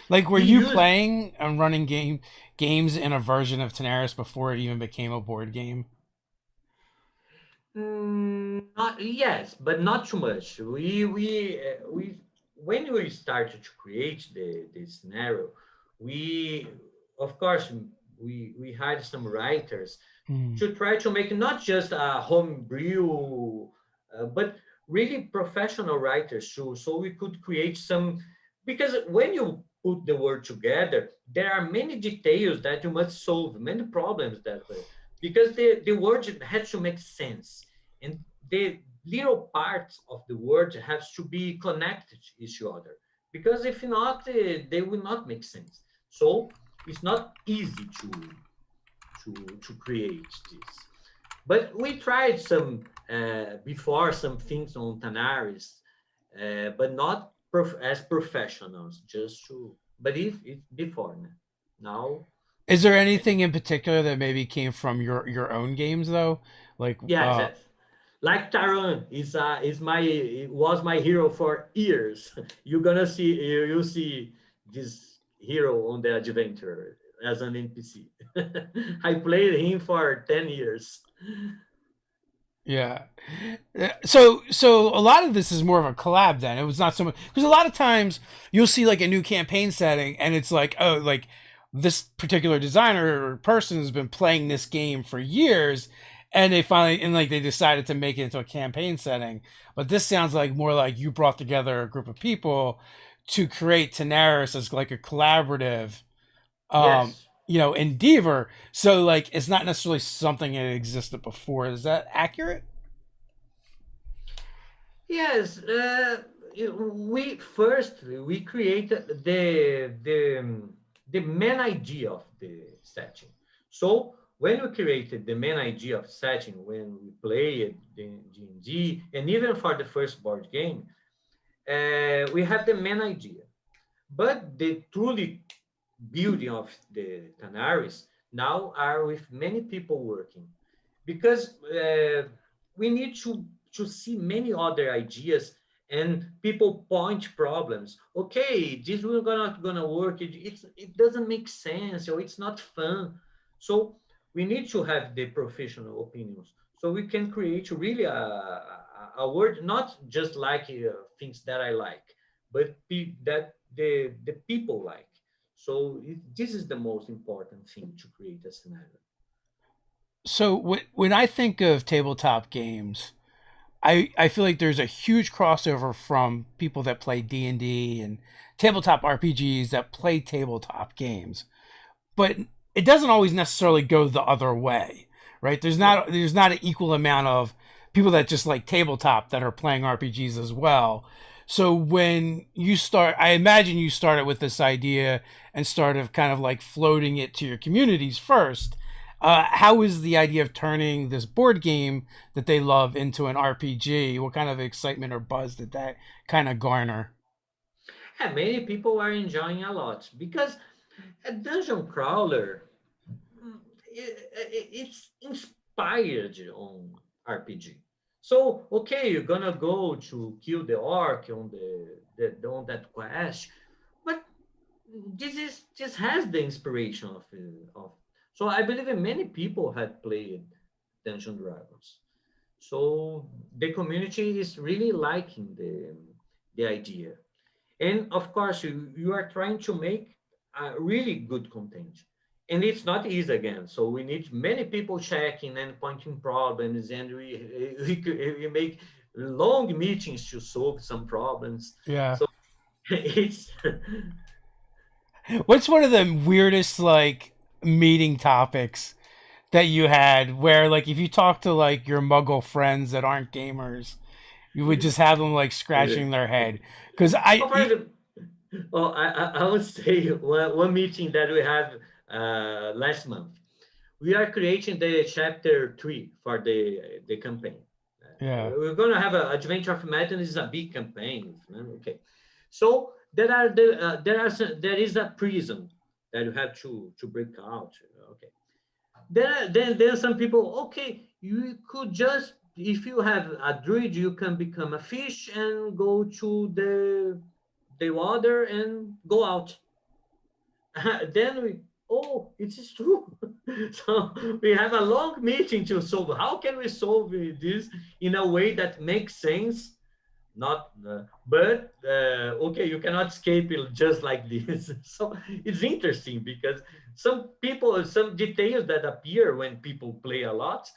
Speaker 1: Like were
Speaker 2: we
Speaker 1: you
Speaker 2: use
Speaker 1: playing and running games in a version of Tenaris before it even became a board game?
Speaker 2: not yes, but not too much. We when we started to create the scenario, we of course we hired some writers
Speaker 1: Hmm.
Speaker 2: to try to make not just a homebrew, but really professional writers too. So we could create some, because when you put the word together, there are many details that you must solve, many problems that because the word has to make sense, and the little parts of the word has to be connected to each other. Because if not, they will not make sense. So it's not easy to create this. But we tried some before some things on Tanaris, but not as professionals, just to. But if it's before now,
Speaker 1: Is there
Speaker 2: uh,
Speaker 1: anything in particular that maybe came from your own games though? Like
Speaker 2: yes, yes. Like Taran is my it was my hero for years. You're gonna see you see this hero on the adventure as an NPC. I played him for 10 years.
Speaker 1: yeah. So a lot of this is more of a collab then. It was not so much because a lot of times you'll see like a new campaign setting and it's like, oh, like this particular designer or person has been playing this game for years and they finally and like they decided to make it into a campaign setting. But this sounds like more like you brought together a group of people to create Tenaris as like a collaborative
Speaker 2: Yes.
Speaker 1: endeavor. So like it's not necessarily something that existed before. Is that accurate?
Speaker 2: Yes, we first we created the main idea of the setting. So when we created the main idea of setting, when we played the D&D, and even for the first board game, we have the main idea. But the truly building of the Canaries now are with many people working, because we need to see many other ideas, and people point problems. Okay, this will not gonna work. It doesn't make sense, or it's not fun. So we need to have the professional opinions so we can create really a word not just like things that I like, but that the people like. So this is the most important thing to create a scenario.
Speaker 1: So when I think of tabletop games, I feel like there's a huge crossover from people that play D&D and tabletop RPGs that play tabletop games. But it doesn't always necessarily go the other way, right? There's not an equal amount of people that just like tabletop that are playing RPGs as well. So when you start, I imagine you started with this idea and started kind of like floating it to your communities first. How is the idea of turning this board game that they love into an RPG? What kind of excitement or buzz did that kind of garner?
Speaker 2: Yeah, many people are enjoying a lot because a dungeon crawler, it's inspired on RPG. So okay, you're gonna go to kill the orc on on that quest, but this has the inspiration of. So I believe that many people had played Dungeon Dragons. So the community is really liking the idea. And of course, you are trying to make a really good content. And it's not easy again. So we need many people checking and pointing problems, and we make long meetings to solve some problems.
Speaker 1: Yeah.
Speaker 2: So it's
Speaker 1: What's one of the weirdest like meeting topics that you had where like if you talk to like your muggle friends that aren't gamers, you would just have them like scratching their head? Because
Speaker 2: oh, for example, oh, I would say one meeting that we had last month. We are creating the chapter 3 for the campaign.
Speaker 1: yeah.
Speaker 2: We're going to have a Adventure of Madness is a big campaign. Okay, so there is a prison that you have to break out. Okay, then some people, okay, you could just, if you have a druid, you can become a fish and go to the water and go out. Then we, oh, it is true. So we have a long meeting to solve. How can we solve this in a way that makes sense? Not, but okay, you cannot escape it just like this. So it's interesting because some people, some details that appear when people play a lot,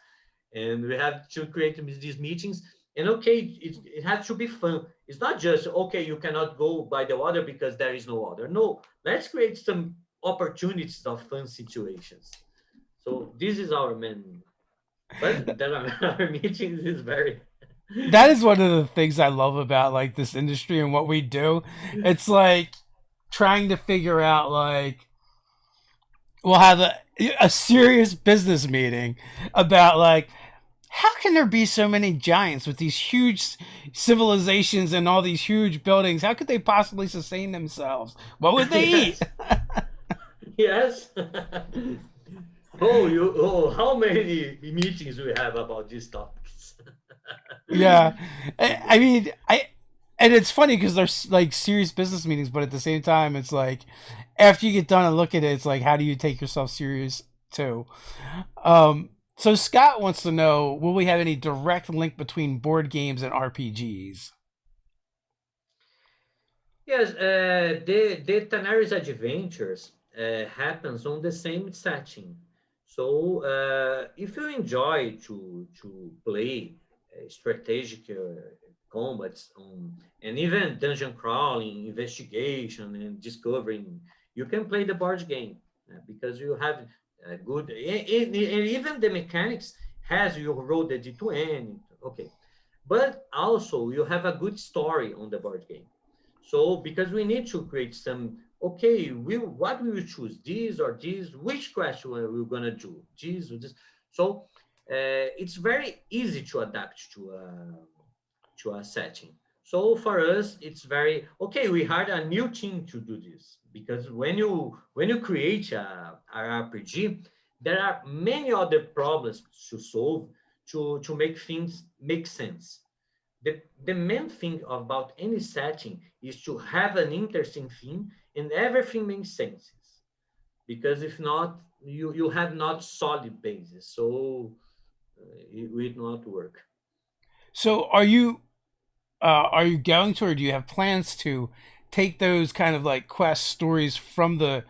Speaker 2: and we have to create these meetings. And okay, it has to be fun. It's not just okay, you cannot go by the water because there is no water. No, let's create some opportunities of fun situations. So this is our main, but there are our meetings is very
Speaker 1: That is one of the things I love about like this industry and what we do. It's like trying to figure out like we'll have a serious business meeting about like how can there be so many giants with these huge civilizations and all these huge buildings? How could they possibly sustain themselves? What would they eat?
Speaker 2: yes, yes. Oh, how many meetings we have about these topics?
Speaker 1: Yeah, I mean, and it's funny because there's like serious business meetings, but at the same time, it's like after you get done and look at it, it's like how do you take yourself serious too? So Scott wants to know: will we have any direct link between board games and RPGs?
Speaker 2: Yes, the Tanaris Adventures happens on the same setting. So if you enjoy to play strategic combats and even dungeon crawling, investigation, and discovering, you can play the board game because you have good and even the mechanics has you roll the d20. Okay, but also you have a good story on the board game. So because we need to create some, okay, what we will choose, this or this, which question we're gonna do, this or this. So it's very easy to adapt to a setting. So for us, it's very okay. We hired a new team to do this because when you create a RPG, there are many other problems to solve to make things make sense. The main thing about any setting is to have an interesting theme and everything makes sense. Because if not, you have not solid basis, so it will not work.
Speaker 1: So are you going to, or do you have plans to take those kind of like quest stories from the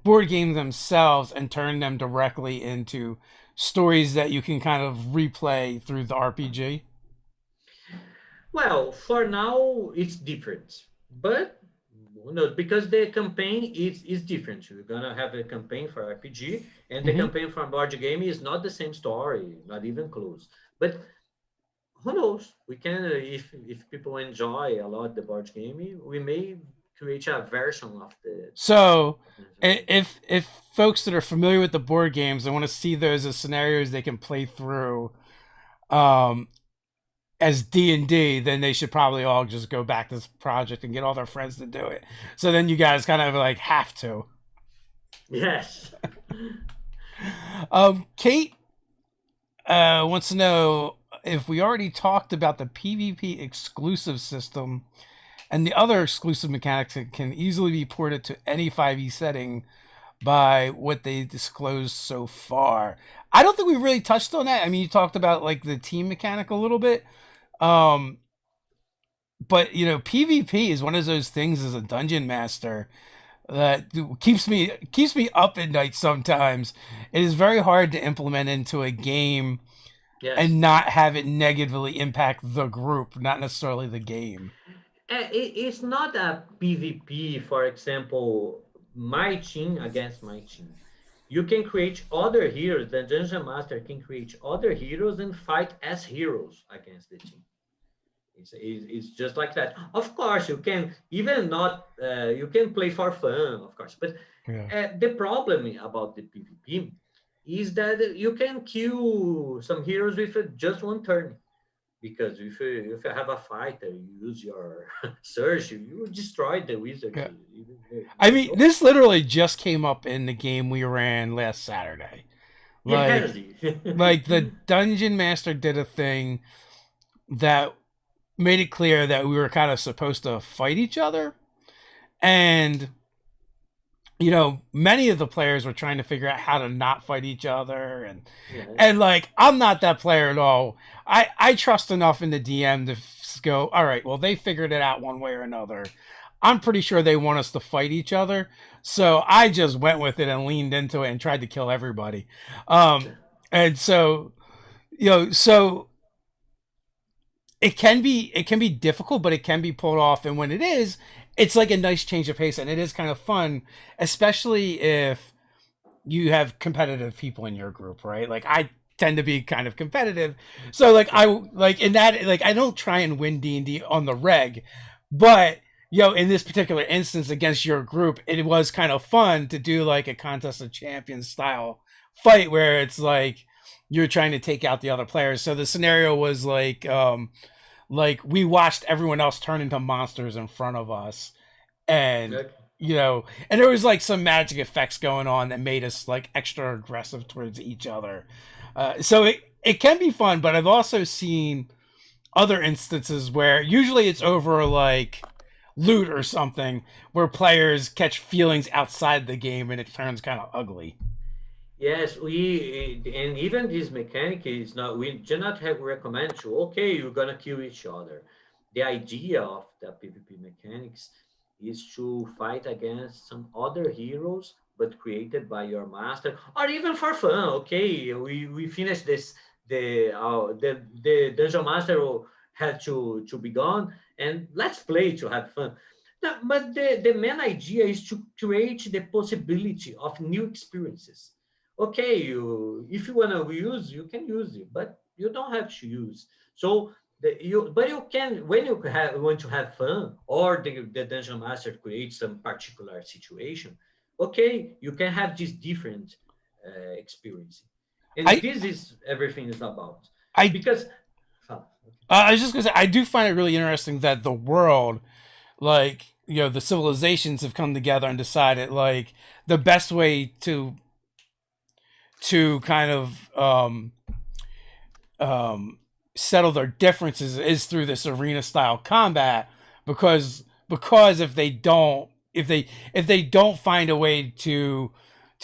Speaker 1: board games themselves and turn them directly into stories that you can kind of replay through the RPG?
Speaker 2: Well, for now it's different, but No, because the campaign is different. You're gonna have a campaign for RPG, and the
Speaker 1: Hmm.
Speaker 2: campaign for board game is not the same story, not even close. But who knows? We can, if people enjoy a lot the board game, we may create a version of the
Speaker 1: So,
Speaker 2: Dungeon Master.
Speaker 1: if folks that are familiar with the board games and want to see those as scenarios they can play through, um, as D&D, then they should probably all just go back to this project and get all their friends to do it. So then you guys kind of like have to.
Speaker 2: Yes.
Speaker 1: Kate wants to know if we already talked about the PvP exclusive system and the other exclusive mechanics that can easily be ported to any 5e setting by what they disclosed so far. I don't think we really touched on that. I mean, you talked about like the team mechanic a little bit. Um, but PvP is one of those things as a dungeon master that keeps me up at night sometimes. It is very hard to implement into a game
Speaker 2: Yes.
Speaker 1: and not have it negatively impact the group, not necessarily the game.
Speaker 2: It's not a PvP, for example, my team against my team. You can create other heroes. The dungeon master can create other heroes and fight as heroes against the team. It's just like that. Of course, you can even not you can play for fun, of course. But
Speaker 1: Yeah.
Speaker 2: the problem about the PvP is that you can kill some heroes with just one turn. Because if you have a fighter, you use your surge, you destroy the wizard.
Speaker 1: Yeah. I
Speaker 2: There's
Speaker 1: mean,
Speaker 2: no.
Speaker 1: this literally just came up in the game we ran last Saturday.
Speaker 2: Yes.
Speaker 1: Like the dungeon master did a thing that made it clear that we were kind of supposed to fight each other, and many of the players were trying to figure out how to not fight each other, and
Speaker 2: Yes.
Speaker 1: and like I'm not that player at all. I trust enough in the DM to go, all right, well they figured it out one way or another. I'm pretty sure they want us to fight each other, so I just went with it and leaned into it and tried to kill everybody. And so so it can be difficult, but it can be pulled off. And when it is, it's like a nice change of pace, and it is kind of fun, especially if you have competitive people in your group, right? Like I tend to be kind of competitive, so like I like in that like I don't try and win D&D on the reg, but in this particular instance against your group, it was kind of fun to do like a contest of champions style fight where it's like you're trying to take out the other players. So the scenario was like we watched everyone else turn into monsters in front of us, and
Speaker 2: Okay.
Speaker 1: and there was like some magic effects going on that made us like extra aggressive towards each other. So it can be fun, but I've also seen other instances where usually it's over like loot or something where players catch feelings outside the game and it turns kind of ugly.
Speaker 2: Yes, we and even this mechanic is not. We do not have recommend to. Okay, you're gonna kill each other. The idea of the PvP mechanics is to fight against some other heroes, but created by your master, or even for fun. Okay, we finished this. The dungeon master had to be gone, and let's play to have fun. No, but the main idea is to create the possibility of new experiences. Okay, if you want to use, you can use it, but you don't have to use. So but you can when you want to have fun, or the dungeon master creates some particular situation. Okay, you can have this different experience, and
Speaker 1: I
Speaker 2: this is everything is about
Speaker 1: I
Speaker 2: because.
Speaker 1: I was just gonna say I do find it really interesting that the world, like the civilizations have come together and decided like the best way to kind of um, settle their differences is through this arena style combat, because if they don't find a way to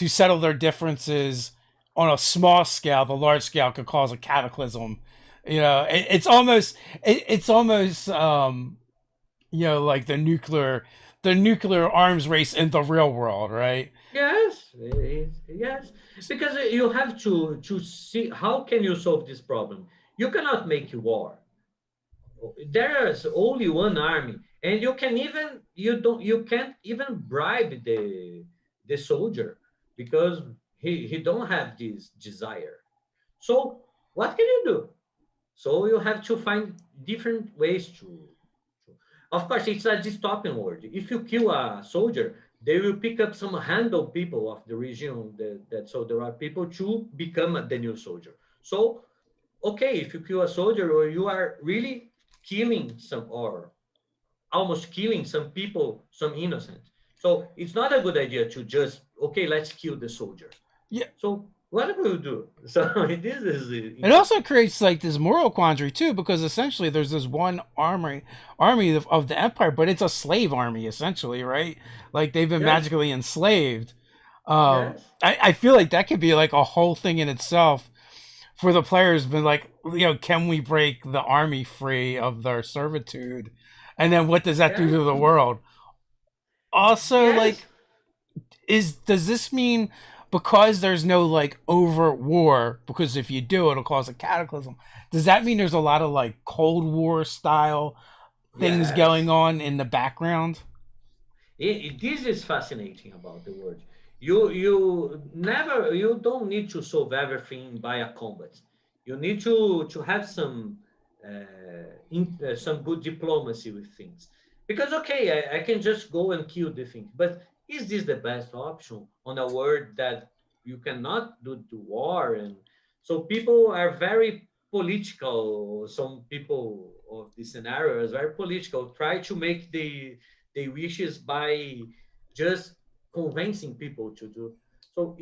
Speaker 1: settle their differences on a small scale, the large scale could cause a cataclysm. It's almost like the nuclear arms race in the real world, right?
Speaker 2: Yes, yes, because you have to see how can you solve this problem. You cannot make war. There is only one army, and you can't even bribe the soldier because he don't have this desire. So what can you do? So you have to find different ways to of course it's a dystopian world. If you kill a soldier, they will pick up some handle people of the region that so there are people to become the new soldier. So okay, if you kill a soldier or you are really killing some or almost killing some people, some innocent. So it's not a good idea to just okay, let's kill the soldier.
Speaker 1: Yeah.
Speaker 2: So what will you do? So this is
Speaker 1: It also
Speaker 2: interesting.
Speaker 1: creates like this moral quandary too, because essentially there's this one army of the empire, but it's a slave army essentially, right? Like they've been
Speaker 2: Yes,
Speaker 1: magically enslaved.
Speaker 2: yes,
Speaker 1: I feel like that could be like a whole thing in itself for the players. Been like, can we break the army free of their servitude, and then what does that do
Speaker 2: yes,
Speaker 1: to the world? Also,
Speaker 2: yes,
Speaker 1: like, does this mean because there's no like overt war, because if you do it'll cause a cataclysm, does that mean there's a lot of like Cold War style things going
Speaker 2: yes.
Speaker 1: on in the background?
Speaker 2: This is fascinating about the world. You don't need to solve everything by a combat. You need to have some good diplomacy with things. Because okay, I can just go and kill the thing, but is this the best option on a world that you cannot do the war? And so people are very political. Some people of the scenario is very political. Try to make the wishes by just convincing people to do. So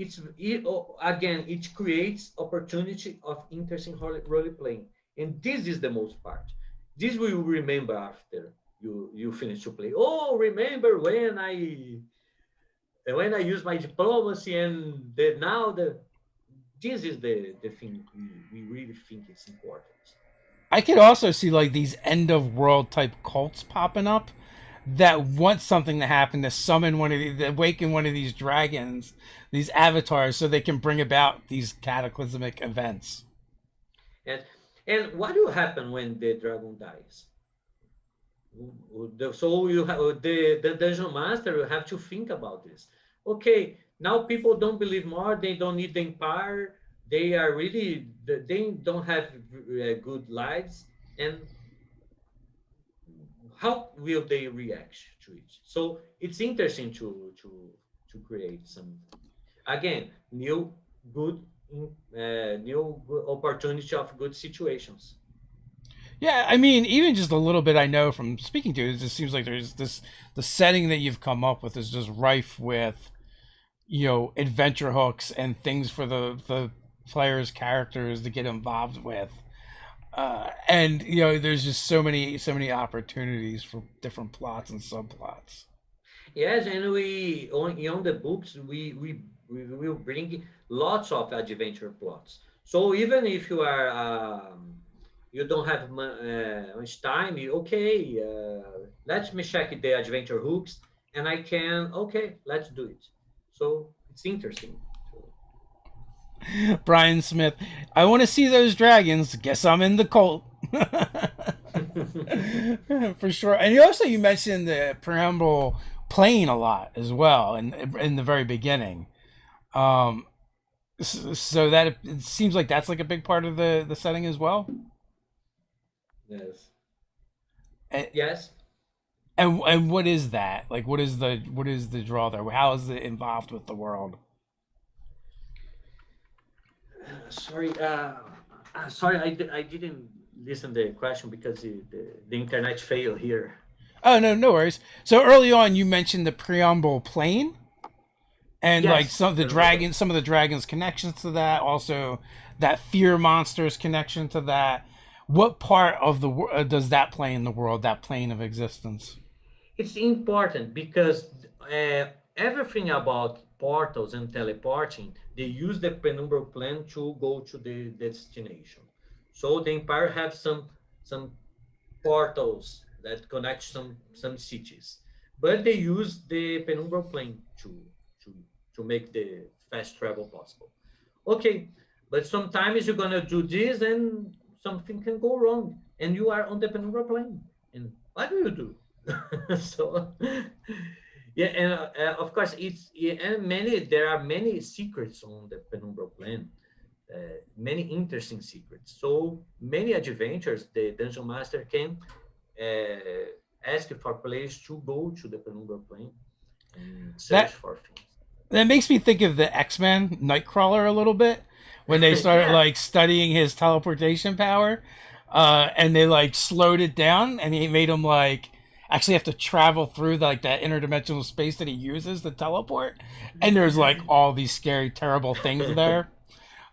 Speaker 2: again, it creates opportunity of interesting role playing, and this is the most part. This we will remember after you finish to play. Oh, remember when I use my diplomacy and now the this is the thing we really think is important.
Speaker 1: I could also see like these end of world type cults popping up that want something to happen to summon one of these, awaken one of these dragons, these avatars, so they can bring about these cataclysmic events.
Speaker 2: And and what will happen when the dragon dies? So you have the dungeon master will have to think about this. Okay, now people don't believe more. They don't need the empire. They are really they don't have good lives, and how will they react to it? So it's interesting to create some again good new good opportunity of good situations.
Speaker 1: Yeah, I mean, even just a little bit I know from speaking to it, it just seems like there's this the setting that you've come up with is just rife with adventure hooks and things for the players' characters to get involved with. And there's just so many opportunities for different plots and subplots.
Speaker 2: Yes, and we on the books we will bring lots of adventure plots. So even if you are you don't have much time, okay, let me check the adventure hooks, and I can okay, let's do it. So it's interesting. So,
Speaker 1: Brian Smith, I want to see those dragons. Guess I'm in the cult. For sure. And you mentioned the preamble playing a lot as well in the very beginning. Um, so that it seems like that's like a big part of the setting as well.
Speaker 2: yes,
Speaker 1: And,
Speaker 2: yes.
Speaker 1: and what is that? Like what is the draw there? How is it involved with the world?
Speaker 2: Sorry, sorry, I didn't listen the question because the internet failed here.
Speaker 1: Oh no, no worries. So early on you mentioned the preamble plane and like
Speaker 2: Yes, Penumbra.
Speaker 1: some of the dragons connections to that, also that fear monsters connection to that. What part of the does that play in the world, that plane of existence?
Speaker 2: It's important because everything about portals and teleporting, they use the penumbral plan to go to the destination. So the empire have some portals that connect some cities, but they use the penumbral plane to to make the fast travel possible. Okay, but sometimes you're gonna do this and something can go wrong, and you are on the penumbral plane. And what do you do? So yeah, and of course it's yeah, and many there are many secrets on the penumbral plane, many interesting secrets. So many adventures the dungeon master can ask for players to go to the penumbral plane and search
Speaker 1: That
Speaker 2: for things.
Speaker 1: that makes me think of the X-Men Nightcrawler a little bit when they started
Speaker 2: Yeah,
Speaker 1: like studying his teleportation power, and they like slowed it down and he made him like actually have to travel through like that interdimensional space that he uses to teleport, and there's like all these scary, terrible things there.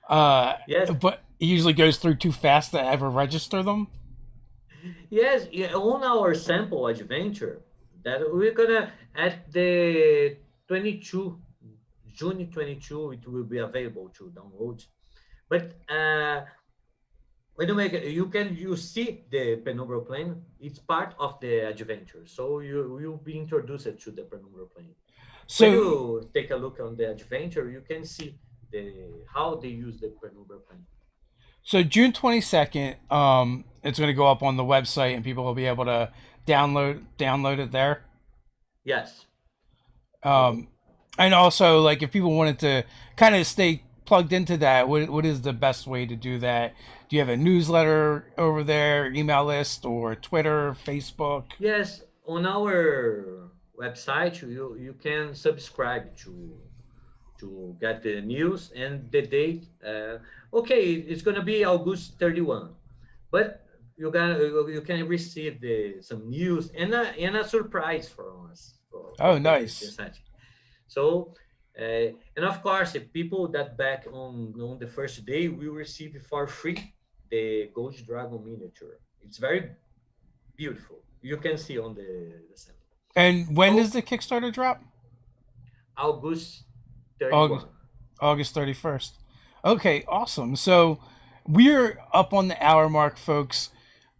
Speaker 1: Uh,
Speaker 2: yes,
Speaker 1: but he usually goes through too fast to ever register them.
Speaker 2: yes. Yeah, on our sample adventure that we're gonna at the 22 June 22 it will be available to download. But when you make it, you see the penumbral plane. It's part of the adventure, so you will be introduced to the penumbral plane. When
Speaker 1: So
Speaker 2: you take a look on the adventure, you can see the how they use the penumbral plane.
Speaker 1: So June 22nd, it's going to go up on the website, and people will be able to download it there.
Speaker 2: Yes. So
Speaker 1: Um, and also, like, if people wanted to kind of stay plugged into that, what is the best way to do that? Do you have a newsletter over there, email list, or Twitter, Facebook?
Speaker 2: yes, on our website you can subscribe to get the news and the date. Okay, it's gonna be August 31, but you can receive some news and a surprise from us
Speaker 1: Oh,
Speaker 2: for the
Speaker 1: nice.
Speaker 2: site. So and of course, the people that back on the first day will receive for free the Ghost Dragon miniature. It's very beautiful. You can see on the sample.
Speaker 1: And when does
Speaker 2: So
Speaker 1: the Kickstarter drop?
Speaker 2: August
Speaker 1: August
Speaker 2: 31.
Speaker 1: August 31st. Okay, awesome. So we're up on the hour mark, folks.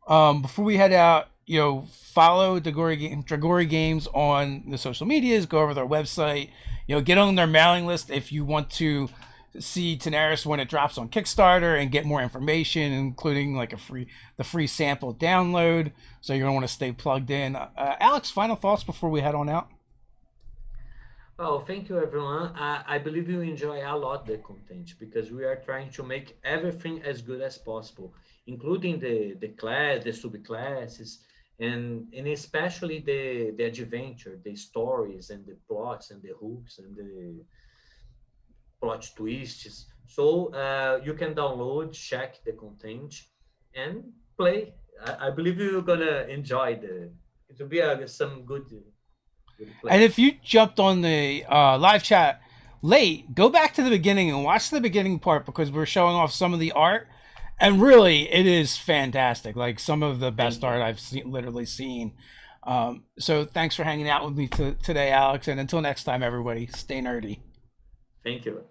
Speaker 1: Before we head out, follow Dragori Games on the social medias. Go over their website. Get on their mailing list if you want to see Tenaris when it drops on Kickstarter and get more information, including like the free sample download. So you're gonna want to stay plugged in. Alex, final thoughts before we head on out.
Speaker 2: Well, thank you, everyone. I believe you enjoy a lot the content because we are trying to make everything as good as possible, including the class, the subclasses, and especially the adventure, the stories and the plots and the hooks and the plot twists. So you can download, check the content, and play. I believe you're gonna enjoy the. It will be some good
Speaker 1: And
Speaker 2: play.
Speaker 1: if you jumped on the live chat late, go back to the beginning and watch the beginning part because we're showing off some of the art. And really, it is fantastic. Like some of the best
Speaker 2: Thank you.
Speaker 1: art I've literally seen. So thanks for hanging out with me today, Alex. And until next time, everybody, stay nerdy.
Speaker 2: Thank you.